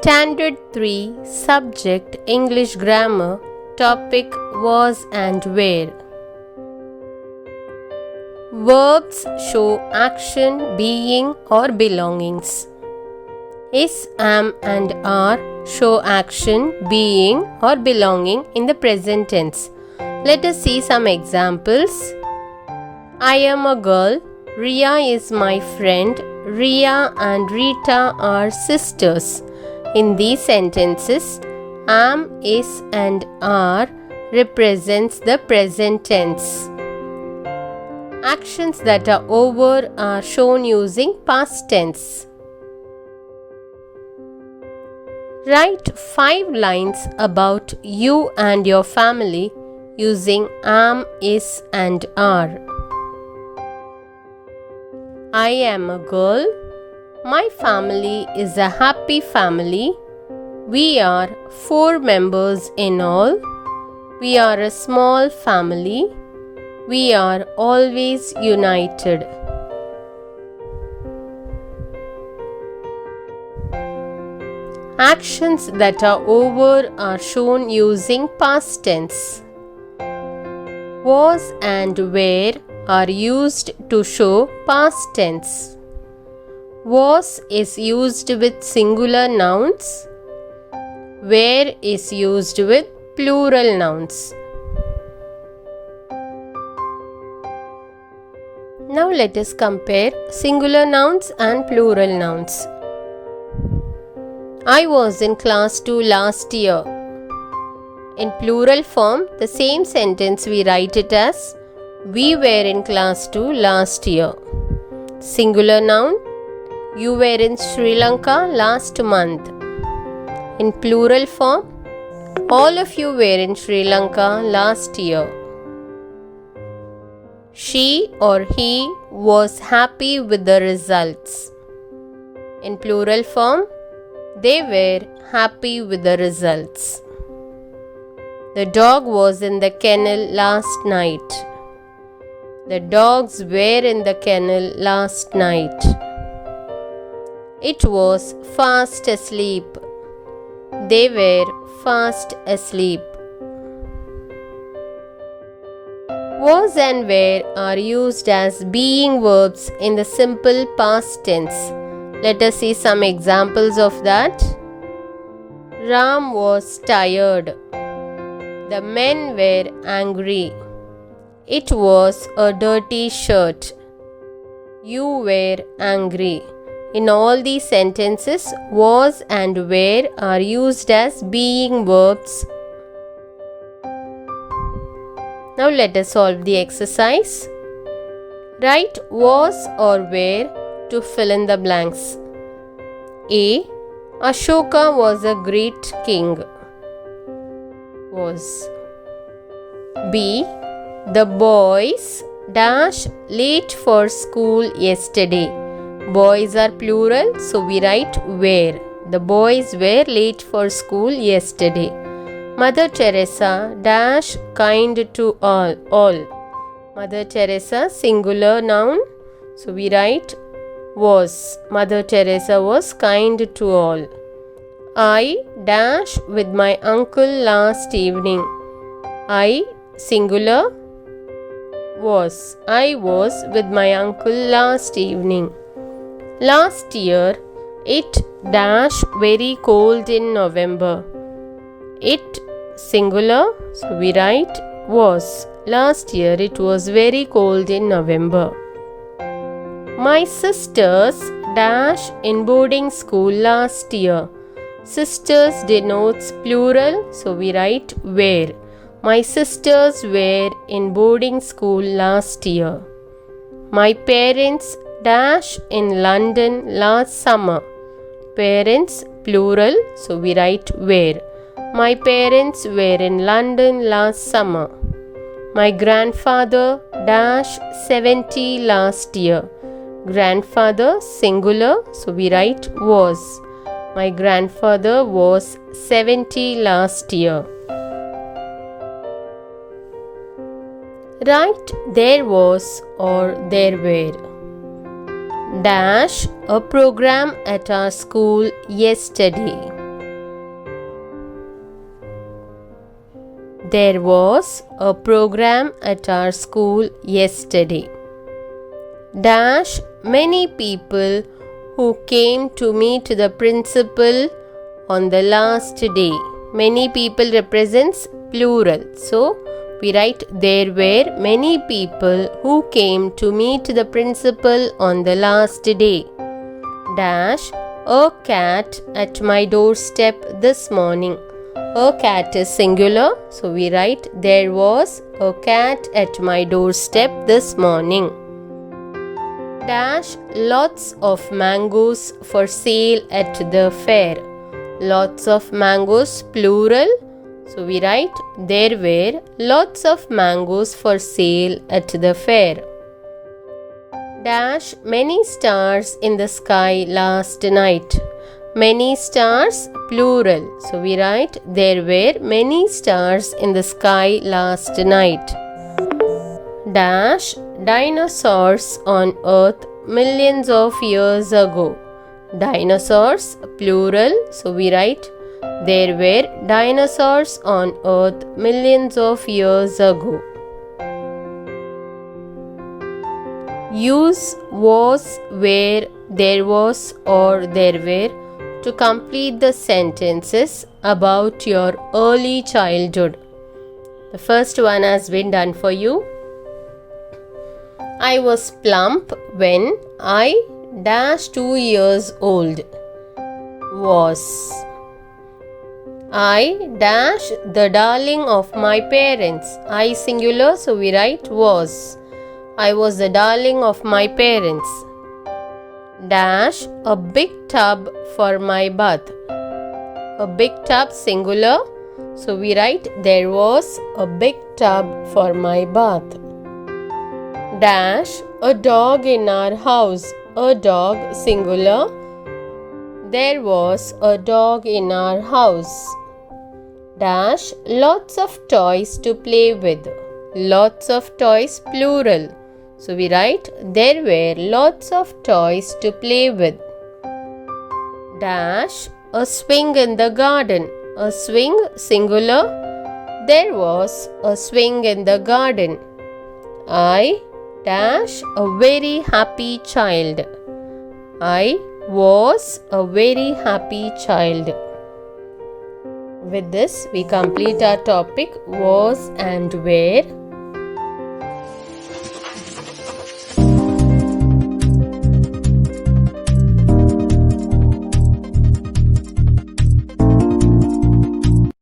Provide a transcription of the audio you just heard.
Standard 3 Subject English Grammar. Topic was and were. Verbs show action, being or belongings. Is, am and are show action, being or belonging in the present tense. Let us see some examples. I am a girl. Ria is my friend. Ria and Rita are sisters. In these sentences, am, is and are represents the present tense. Actions that are over are shown using past tense. Write 5 lines about you and your family using am, is and are. I am a girl. My family is a happy family. We are 4 members in all. We are a small family. We are always united. Actions that are over are shown using past tense. Was and were are used to show past tense. Was is used with singular nouns. Were is used with plural nouns. Now let us compare singular nouns and plural nouns. I was in class 2 last year. In plural form, the same sentence we write it as we were in class 2 last year. Singular noun, you were in Sri Lanka last month. In plural form, all of you were in Sri Lanka last year. She or he was happy with the results. In plural form, they were happy with the results. The dog was in the kennel last night. The dogs were in the kennel last night. It was fast asleep. They were fast asleep. Was and were are used as being verbs in the simple past tense. Let us see some examples of that. Ram was tired. The men were angry. It was a dirty shirt. You were angry. In all these sentences, was and were are used as being verbs. Now let us solve the exercise. Write was or were to fill in the blanks. A. Ashoka was a great king. Was. B. The boys dash late for school yesterday. Boys are plural, so we write were. The boys were late for school yesterday. Mother Teresa dash kind to all. Mother Teresa singular noun, so we write was. Mother Teresa was kind to all. I dash with my uncle last evening. I singular was. I was with my uncle last evening. Last year, it dash very cold in November. It singular, so we write was. Last year it was very cold in November. My sisters dash in boarding school last year. Sisters denotes plural, so we write were. My sisters were in boarding school last year. My parents dash in London last summer. Parents plural, so we write were. My parents were in London last summer. My grandfather dash 70 last year. Grandfather singular, so we write was. My grandfather was 70 last year. Write there was or there were. Dash a program at our school yesterday. There was a program at our school yesterday. Dash many people who came to meet the principal on the last day. Many people represents plural. So we write there were many people who came to meet the principal on the last day. Dash a cat at my doorstep this morning. A cat is singular, so we write there was a cat at my doorstep this morning. Dash lots of mangoes for sale at the fair. Lots of mangoes plural, so we write there were lots of mangoes for sale at the fair. Dash many stars in the sky last night. Many stars plural, so we write there were many stars in the sky last night. Dash dinosaurs on earth millions of years ago. Dinosaurs plural, so we write there were dinosaurs on earth millions of years ago. Use was, where, there was or there were to complete the sentences about your early childhood. The first one has been done for you. I was plump when I dash 2 years old. Was. I dash the darling of my parents. I singular, so we write was. I was the darling of my parents. Dash a big tub for my bath. A big tub singular, so we write there was a big tub for my bath. Dash a dog in our house. A dog singular. There was a dog in our house. Dash lots of toys to play with. Lots of toys plural. So we write there were lots of toys to play with. Dash a swing in the garden. A swing singular. There was a swing in the garden. I dash a very happy child. I was a very happy child. With this we complete our topic was and where.